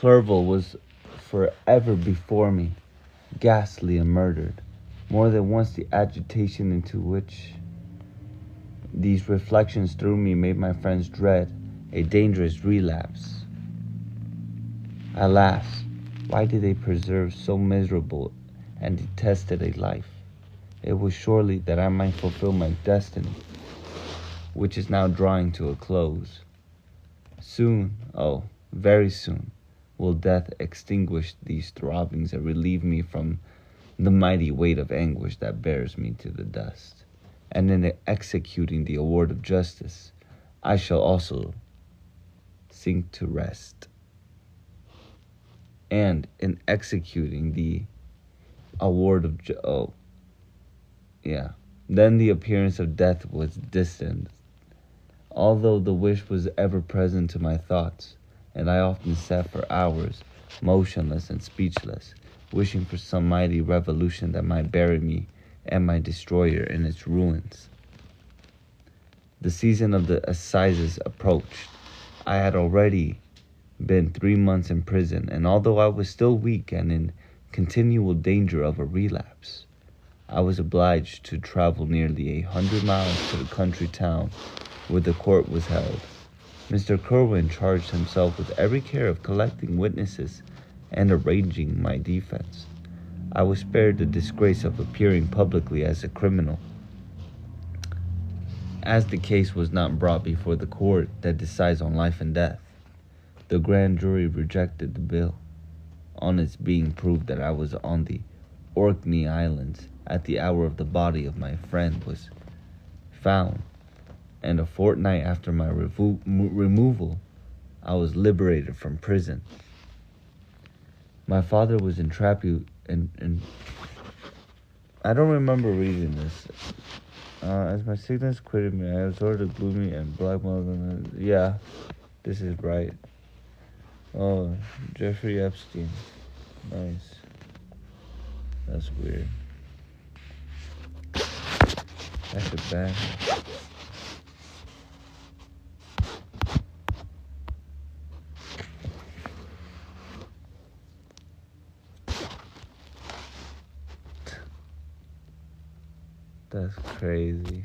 Clerval was forever before me, ghastly and murdered. More than once the agitation into which these reflections threw me made my friends dread a dangerous relapse. Alas, why did they preserve so miserable and detested a life? It was surely that I might fulfill my destiny, which is now drawing to a close. Soon, oh, very soon, will death extinguish these throbbings and relieve me from the mighty weight of anguish that bears me to the dust. And in executing the award of justice, I shall also sink to rest. And in executing the award of then the appearance of death was distant, although the wish was ever present to my thoughts, and I often sat for hours, motionless and speechless, wishing for some mighty revolution that might bury me and my destroyer in its ruins. The season of the assizes approached. I had already been 3 months in prison, and although I was still weak and in continual danger of a relapse, I was obliged to travel nearly 100 miles to the country town where the court was held. Mr. Kerwin charged himself with every care of collecting witnesses and arranging my defense. I was spared the disgrace of appearing publicly as a criminal, as the case was not brought before the court that decides on life and death. The grand jury rejected the bill, on its being proved that I was on the Orkney Islands at the hour of the body of my friend was found, and a fortnight after my removal, I was liberated from prison. My father was entrapped, and I don't remember reading this. As my sickness quitted me, I absorbed a gloomy and black mold. Yeah, this is right. Oh, Jeffrey Epstein. Nice. That's weird. That's a bad. That's crazy.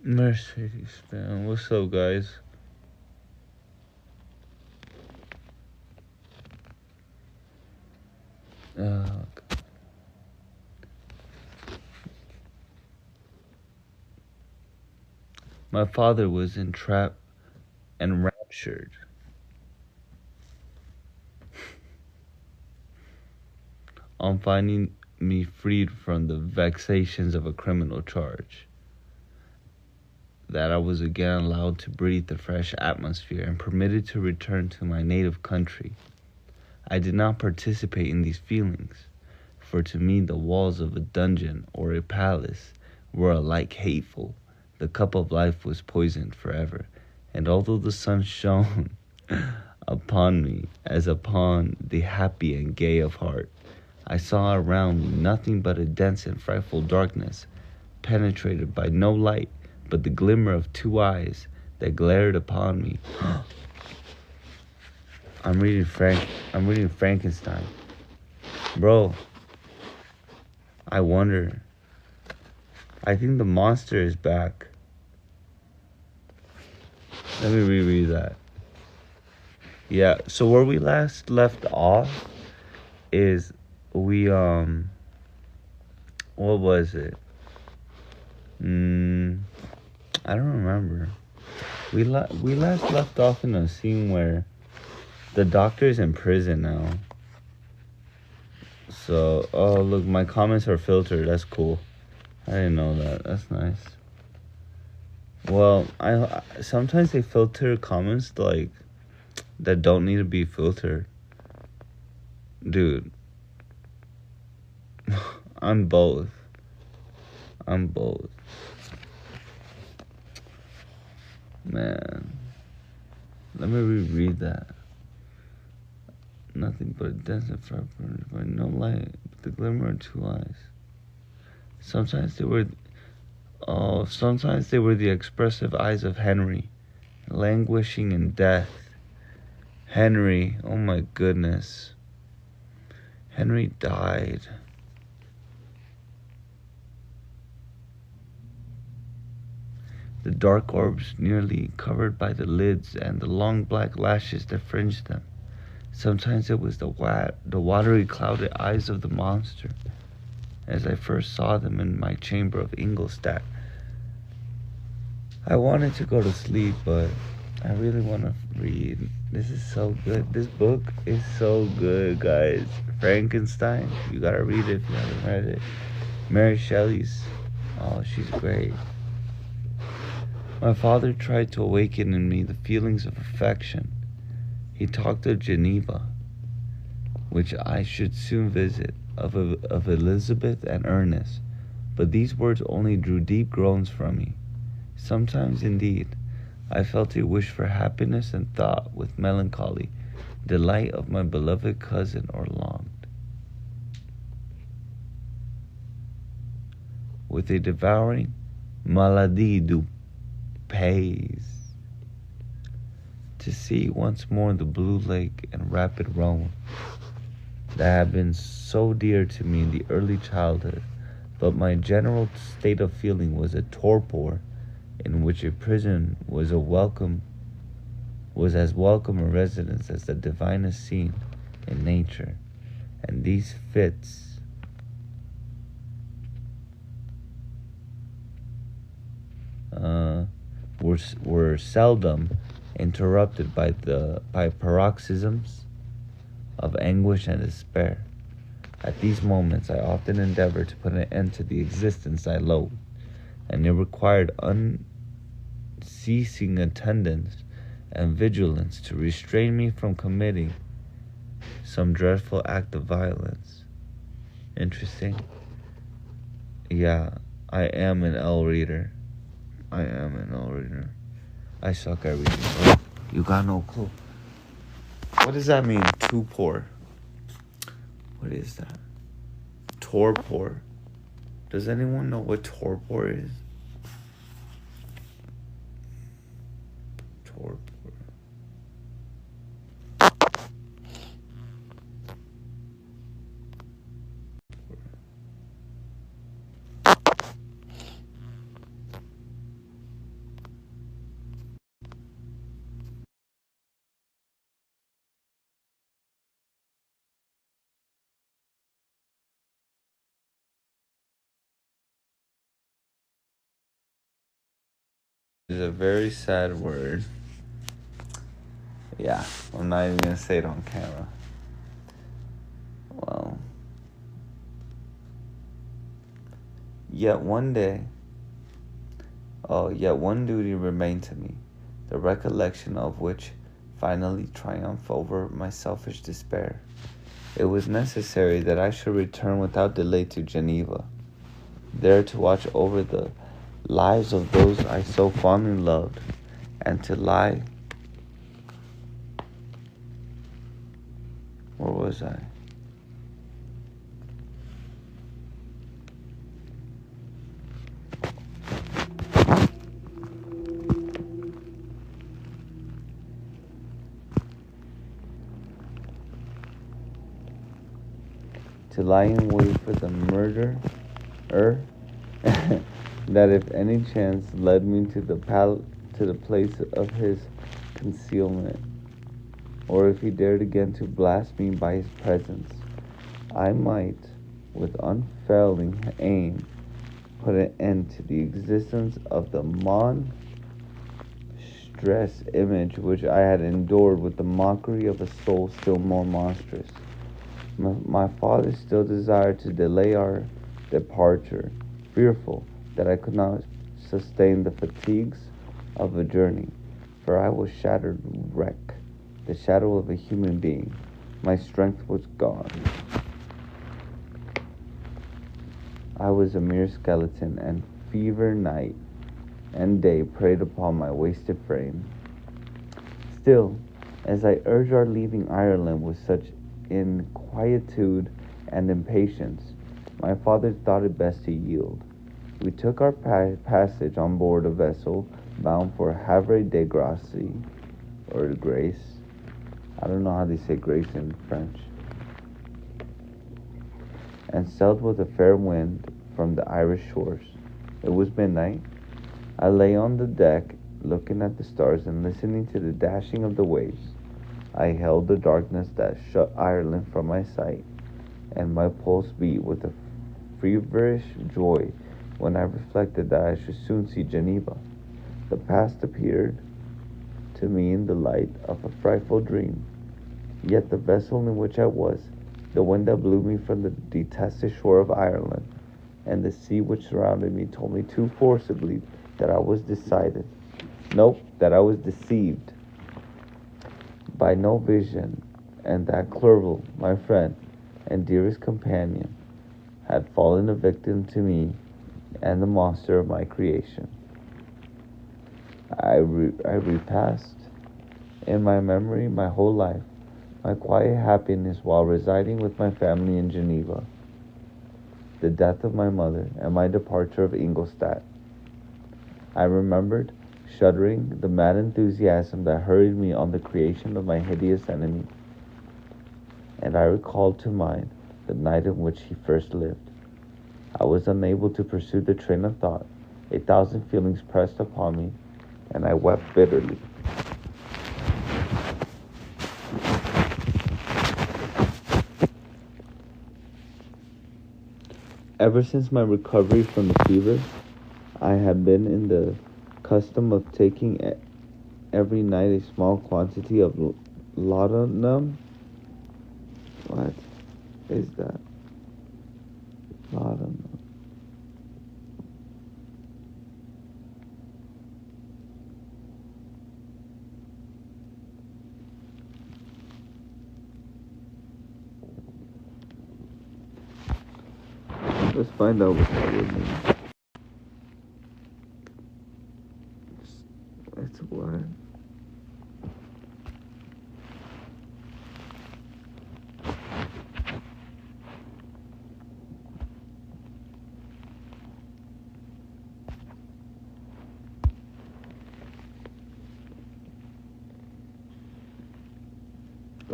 Mercedes man, what's up, guys? God. My father was entrapped and raptured. On finding me freed from the vexations of a criminal charge, that I was again allowed to breathe the fresh atmosphere and permitted to return to my native country. I did not participate in these feelings, for to me the walls of a dungeon or a palace were alike hateful. The cup of life was poisoned forever, and although the sun shone upon me as upon the happy and gay of heart, I saw around me nothing but a dense and frightful darkness, penetrated by no light but the glimmer of 2 eyes that glared upon me. I'm reading Frankenstein. Bro, I wonder. I think the monster is back. Let me reread that. Yeah, so where we last left off is we what was it? I don't remember. We last left off in a scene where the doctor's in prison now. So, oh look, my comments are filtered. That's cool. I didn't know that. That's nice. Well, I sometimes they filter comments like that don't need to be filtered. Dude, I'm both. Man, let me reread that. nothing but a desert fire burned by no light but the glimmer of two eyes. Sometimes they were sometimes they were the expressive eyes of Henry, languishing in death. Henry, oh my goodness. Henry died. The dark orbs nearly covered by the lids and the long black lashes that fringed them. Sometimes it was the watery, clouded eyes of the monster, as I first saw them in my chamber of Ingolstadt. I wanted to go to sleep, but I really want to read. This is so good. This book is so good, guys. Frankenstein, you gotta read it if you haven't read it. Mary Shelley's, oh, she's great. My father tried to awaken in me the feelings of affection. He talked of Geneva, which I should soon visit, of Elizabeth and Ernest, but these words only drew deep groans from me. Sometimes, indeed, I felt a wish for happiness and thought with melancholy delight of my beloved cousin, or longed with a devouring maladie du pays to see once more the blue lake and rapid Rhone that had been so dear to me in the early childhood. But my general state of feeling was a torpor in which a prison was as welcome a residence as the divinest scene in nature, and these fits were seldom interrupted by paroxysms of anguish and despair. At these moments I often endeavored to put an end to the existence I loathed, and it required unceasing attendance and vigilance to restrain me from committing some dreadful act of violence. Interesting. Yeah, I am an L reader. I suck at reading. Oh, you got no clue. What does that mean? Too poor. What is that? Torpor. Does anyone know what torpor is? Torpor. It's a very sad word. Yeah, I'm not even gonna say it on camera. Well, yet one duty remained to me, the recollection of which finally triumphed over my selfish despair. It was necessary that I should return without delay to Geneva, there to watch over the lives of those I so fondly loved, and to lie. Where was I? To lie in wait for the murderer, that if any chance led me to the place of his concealment, or if he dared again to blast me by his presence, I might, with unfailing aim, put an end to the existence of the monstrous image which I had endured with the mockery of a soul still more monstrous. My father still desired to delay our departure, fearful that I could not sustain the fatigues of a journey, for I was shattered wreck, the shadow of a human being. My strength was gone. I was a mere skeleton, and fever night and day preyed upon my wasted frame. Still, as I urged our leaving Ireland with such in quietude and impatience, my father thought it best to yield. We took our passage on board a vessel bound for Havre de Grace, or Grace. I don't know how they say grace in French. And sailed with a fair wind from the Irish shores. It was midnight. I lay on the deck, looking at the stars and listening to the dashing of the waves. I held the darkness that shut Ireland from my sight, and my pulse beat with a feverish joy when I reflected that I should soon see Geneva. The past appeared to me in the light of a frightful dream. Yet the vessel in which I was, the wind that blew me from the detested shore of Ireland, and the sea which surrounded me told me too forcibly that I was that I was deceived by no vision, and that Clerval, my friend and dearest companion, had fallen a victim to me and the monster of my creation. I repassed in my memory my whole life, my quiet happiness while residing with my family in Geneva, the death of my mother, and my departure of Ingolstadt. I remembered, shuddering, the mad enthusiasm that hurried me on the creation of my hideous enemy, and I recalled to mind the night in which he first lived. I was unable to pursue the train of thought. 1,000 feelings pressed upon me, and I wept bitterly. Ever since my recovery from the fever, I had been in the custom of taking every night a small quantity of laudanum. What is that? Laudanum. Let's find out what that would mean. It's what?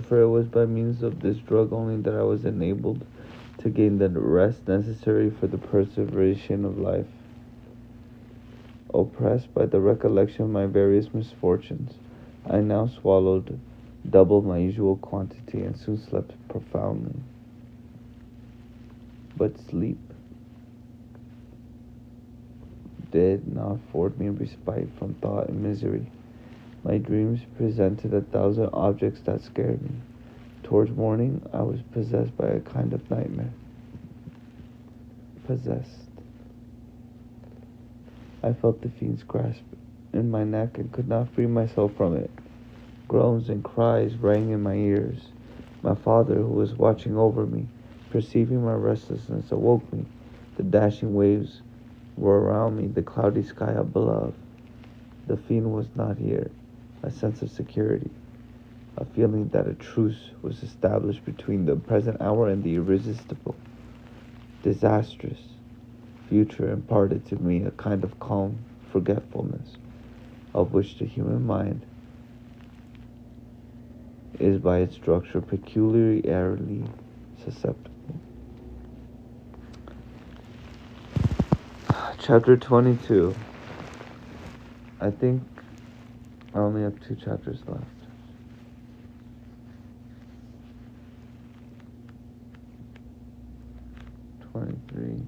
For it was by means of this drug only that I was enabled to gain the rest necessary for the preservation of life. Oppressed by the recollection of my various misfortunes, I now swallowed double my usual quantity and soon slept profoundly. But sleep did not afford me respite from thought and misery. My dreams presented 1,000 objects that scared me. Towards morning, I was possessed by a kind of nightmare. Possessed. I felt the fiend's grasp in my neck and could not free myself from it. Groans and cries rang in my ears. My father, who was watching over me, perceiving my restlessness, awoke me. The dashing waves were around me, the cloudy sky above. The fiend was not here. A sense of security, a feeling that a truce was established between the present hour and the irresistible, disastrous future imparted to me a kind of calm forgetfulness of which the human mind is by its structure peculiarly susceptible. Chapter 22. I think I only have 2 chapters left. 23.